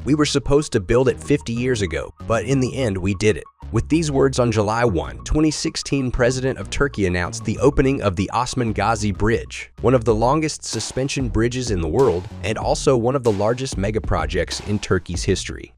We were supposed to build it 50 years ago, but in the end, we did it. With these words on July 1, 2016, President of Turkey announced the opening of the Osman Gazi Bridge, one of the longest suspension bridges in the world and also one of the largest megaprojects in Turkey's history.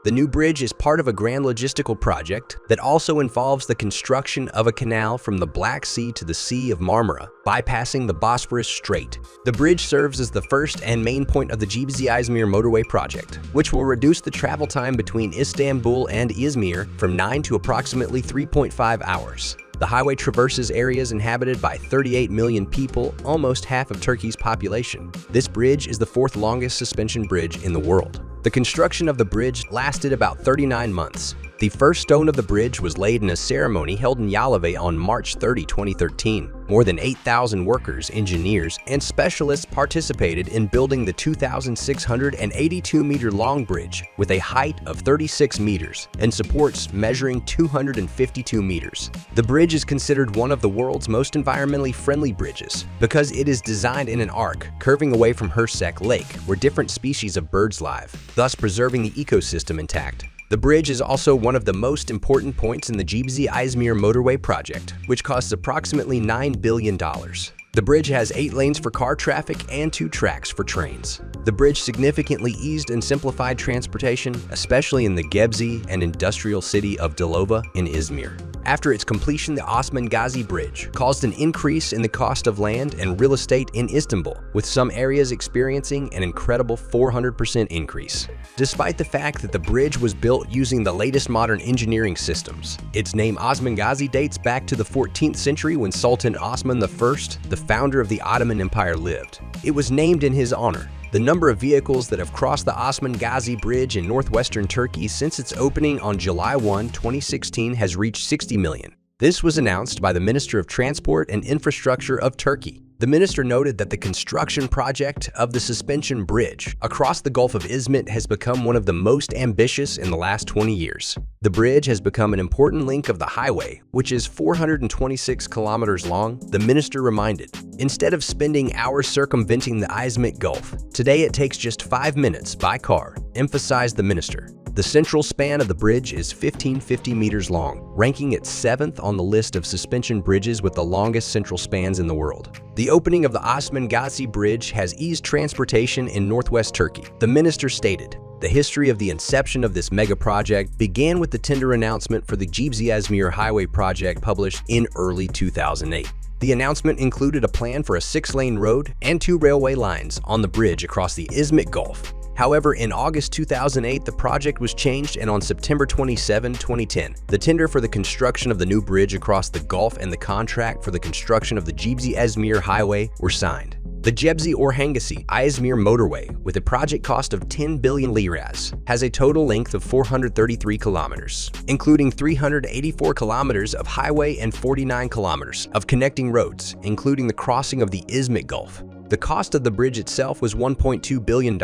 The new bridge is part of a grand logistical project that also involves the construction of a canal from the Black Sea to the Sea of Marmara, bypassing the Bosphorus Strait. The bridge serves as the first and main point of the Gebze-Izmir motorway project, which will reduce the travel time between Istanbul and Izmir from 9 to approximately 3.5 hours. The highway traverses areas inhabited by 38 million people, almost half of Turkey's population. This bridge is the fourth longest suspension bridge in the world. The construction of the bridge lasted about 39 months. The first stone of the bridge was laid in a ceremony held in Yalovay on March 30, 2013. More than 8,000 workers, engineers, and specialists participated in building the 2,682-meter-long bridge with a height of 36 meters and supports measuring 252 meters. The bridge is considered one of the world's most environmentally friendly bridges because it is designed in an arc curving away from Hersek Lake, where different species of birds live, thus preserving the ecosystem intact. The bridge is also one of the most important points in the Gebze-Izmir motorway project, which costs approximately $9 billion. The bridge has 8 lanes for car traffic and 2 tracks for trains. The bridge significantly eased and simplified transportation, especially in the Gebze and industrial city of Dilova in Izmir. After its completion, the Osman Gazi Bridge caused an increase in the cost of land and real estate in Istanbul, with some areas experiencing an incredible 400% increase. Despite the fact that the bridge was built using the latest modern engineering systems, its name Osman Gazi dates back to the 14th century when Sultan Osman I, the founder of the Ottoman Empire, lived. It was named in his honor. The number of vehicles that have crossed the Osman Gazi Bridge in northwestern Turkey since its opening on July 1, 2016 has reached 60 million. This was announced by the Minister of Transport and Infrastructure of Turkey. The minister noted that the construction project of the suspension bridge across the Gulf of Izmit has become one of the most ambitious in the last 20 years. The bridge has become an important link of the highway, which is 426 kilometers long, the minister reminded. Instead of spending hours circumventing the Izmit Gulf, today it takes just 5 minutes by car, emphasized the minister. The central span of the bridge is 1,550 meters long, ranking it 7th on the list of suspension bridges with the longest central spans in the world. The opening of the Osman Gazi Bridge has eased transportation in northwest Turkey, the minister stated. The history of the inception of this mega project began with the tender announcement for the Gebze-Izmir highway project published in early 2008. The announcement included a plan for a 6-lane road and 2 railway lines on the bridge across the Izmit Gulf. However, in August 2008, the project was changed, and on September 27, 2010, the tender for the construction of the new bridge across the Gulf and the contract for the construction of the Gebze-Izmir highway were signed. The Gebze-Izmir motorway, with a project cost of 10 billion liras, has a total length of 433 kilometers, including 384 kilometers of highway and 49 kilometers of connecting roads, including the crossing of the Izmit Gulf. The cost of the bridge itself was $1.2 billion,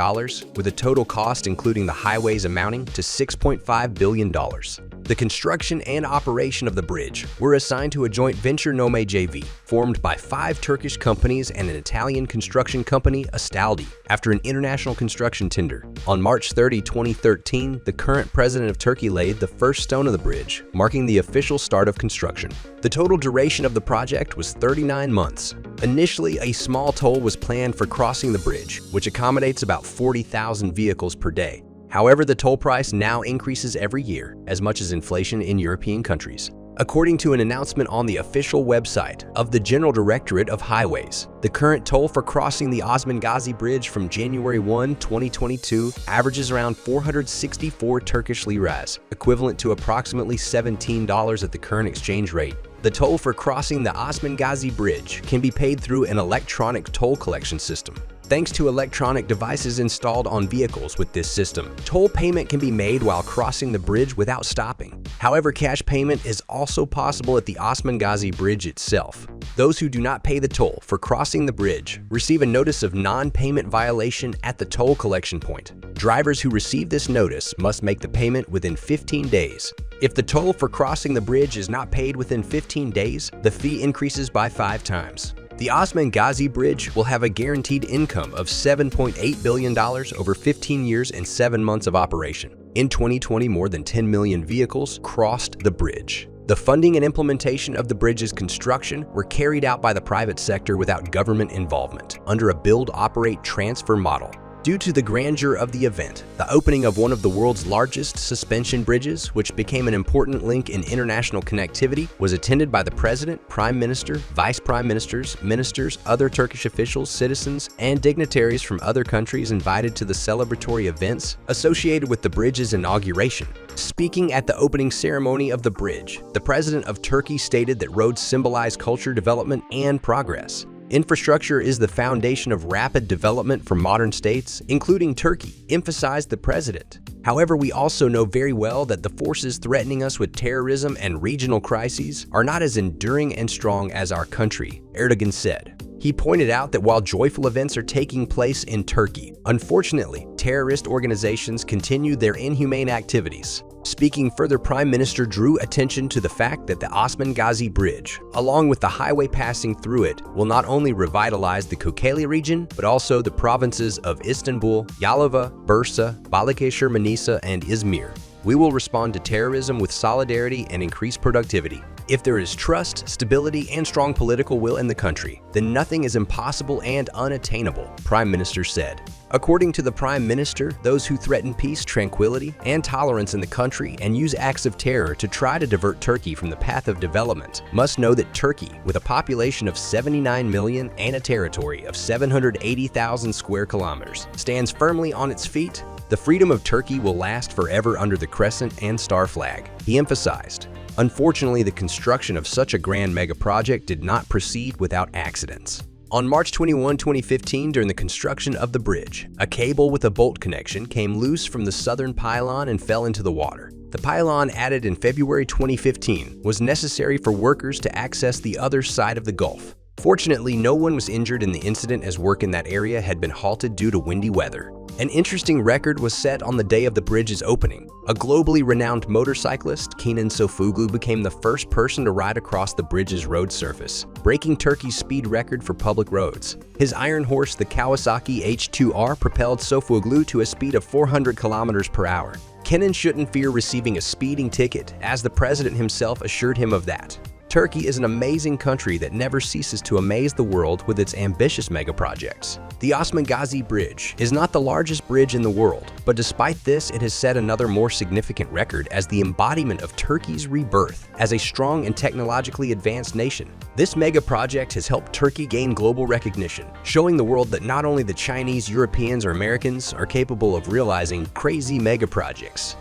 with a total cost including the highways amounting to $6.5 billion. The construction and operation of the bridge were assigned to a joint venture Nome JV, formed by 5 Turkish companies and an Italian construction company, Astaldi, after an international construction tender. On March 30, 2013, the current president of Turkey laid the first stone of the bridge, marking the official start of construction. The total duration of the project was 39 months. Initially, a small toll was planned for crossing the bridge, which accommodates about 40,000 vehicles per day. However, the toll price now increases every year, as much as inflation in European countries. According to an announcement on the official website of the General Directorate of Highways, the current toll for crossing the Osman Gazi Bridge from January 1, 2022 averages around 464 Turkish liras, equivalent to approximately $17 at the current exchange rate. The toll for crossing the Osman Gazi Bridge can be paid through an electronic toll collection system. Thanks to electronic devices installed on vehicles with this system, toll payment can be made while crossing the bridge without stopping. However, cash payment is also possible at the Osman Gazi Bridge itself. Those who do not pay the toll for crossing the bridge receive a notice of non-payment violation at the toll collection point. Drivers who receive this notice must make the payment within 15 days. If the toll for crossing the bridge is not paid within 15 days, the fee increases by 5 times. The Osman Gazi Bridge will have a guaranteed income of $7.8 billion over 15 years and 7 months of operation. In 2020, more than 10 million vehicles crossed the bridge. The funding and implementation of the bridge's construction were carried out by the private sector without government involvement, under a build-operate-transfer model. Due to the grandeur of the event, the opening of one of the world's largest suspension bridges, which became an important link in international connectivity, was attended by the President, Prime Minister, Vice Prime Ministers, ministers, other Turkish officials, citizens, and dignitaries from other countries invited to the celebratory events associated with the bridge's inauguration. Speaking at the opening ceremony of the bridge, the President of Turkey stated that roads symbolize culture, development, and progress. Infrastructure is the foundation of rapid development for modern states, including Turkey, emphasized the president. However, we also know very well that the forces threatening us with terrorism and regional crises are not as enduring and strong as our country, Erdogan said. He pointed out that while joyful events are taking place in Turkey, unfortunately, terrorist organizations continue their inhumane activities. Speaking further, Prime Minister drew attention to the fact that the Osman Gazi Bridge, along with the highway passing through it, will not only revitalize the Kocaeli region, but also the provinces of Istanbul, Yalova, Bursa, Balıkesir, Manisa, and Izmir. We will respond to terrorism with solidarity and increased productivity. If there is trust, stability, and strong political will in the country, then nothing is impossible and unattainable, Prime Minister said. According to the Prime Minister, those who threaten peace, tranquility, and tolerance in the country and use acts of terror to try to divert Turkey from the path of development must know that Turkey, with a population of 79 million and a territory of 780,000 square kilometers, stands firmly on its feet. The freedom of Turkey will last forever under the crescent and star flag, he emphasized. Unfortunately, the construction of such a grand megaproject did not proceed without accidents. On March 21, 2015, during the construction of the bridge, a cable with a bolt connection came loose from the southern pylon and fell into the water. The pylon, added in February 2015, was necessary for workers to access the other side of the Gulf. Fortunately, no one was injured in the incident as work in that area had been halted due to windy weather. An interesting record was set on the day of the bridge's opening. A globally renowned motorcyclist, Kenan Sofuglu, became the first person to ride across the bridge's road surface, breaking Turkey's speed record for public roads. His iron horse, the Kawasaki H2R, propelled Sofuglu to a speed of 400 kilometers per hour. Kenan shouldn't fear receiving a speeding ticket, as the president himself assured him of that. Turkey is an amazing country that never ceases to amaze the world with its ambitious megaprojects. The Osman Gazi Bridge is not the largest bridge in the world, but despite this, it has set another more significant record as the embodiment of Turkey's rebirth as a strong and technologically advanced nation. This megaproject has helped Turkey gain global recognition, showing the world that not only the Chinese, Europeans, or Americans are capable of realizing crazy megaprojects.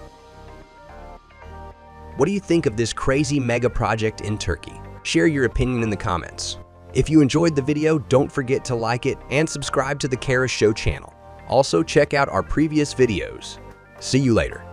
What do you think of this crazy mega project in Turkey? Share your opinion in the comments. If you enjoyed the video, don't forget to like it and subscribe to the Kara Show channel. Also, check out our previous videos. See you later.